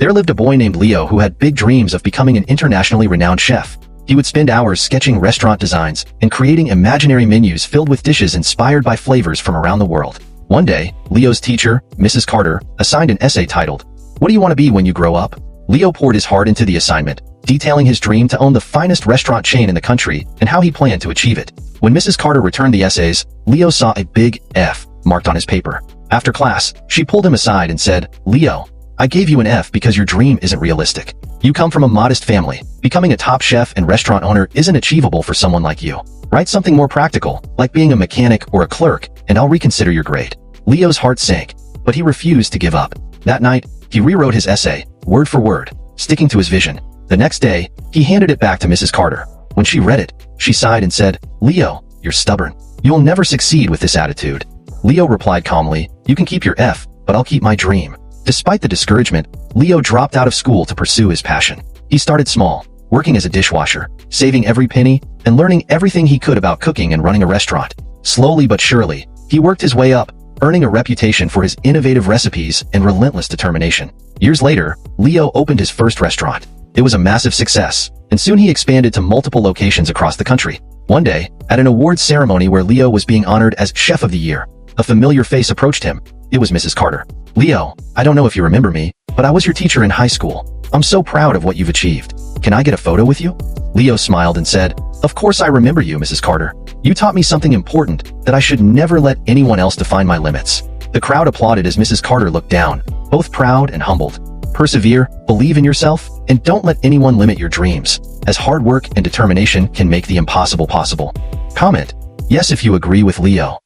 There lived a boy named Leo who had big dreams of becoming an internationally renowned chef. He would spend hours sketching restaurant designs and creating imaginary menus filled with dishes inspired by flavors from around the world. One day, Leo's teacher, Mrs. Carter, assigned an essay titled, "What do you want to be when you grow up?" Leo poured his heart into the assignment, detailing his dream to own the finest restaurant chain in the country and how he planned to achieve it. When Mrs. Carter returned the essays, Leo saw a big F marked on his paper. After class, she pulled him aside and said, "Leo, I gave you an F because your dream isn't realistic. You come from a modest family. Becoming a top chef and restaurant owner isn't achievable for someone like you. Write something more practical, like being a mechanic or a clerk, and I'll reconsider your grade." Leo's heart sank, but he refused to give up. That night, he rewrote his essay, word for word, sticking to his vision. The next day, he handed it back to Mrs. Carter. When she read it, she sighed and said, "Leo, you're stubborn. You'll never succeed with this attitude." Leo replied calmly, "You can keep your F, but I'll keep my dream." Despite the discouragement, Leo dropped out of school to pursue his passion. He started small, working as a dishwasher, saving every penny, and learning everything he could about cooking and running a restaurant. Slowly but surely, he worked his way up, earning a reputation for his innovative recipes and relentless determination. Years later, Leo opened his first restaurant. It was a massive success, and soon he expanded to multiple locations across the country. One day, at an awards ceremony where Leo was being honored as Chef of the Year, a familiar face approached him. It was Mrs. Carter. "Leo, I don't know if you remember me, but I was your teacher in high school. I'm so proud of what you've achieved. Can I get a photo with you?" Leo smiled and said, "Of course I remember you, Mrs. Carter. You taught me something important, that I should never let anyone else define my limits." The crowd applauded as Mrs. Carter looked down, both proud and humbled. Persevere, believe in yourself, and don't let anyone limit your dreams, as hard work and determination can make the impossible possible. Comment yes if you agree with Leo.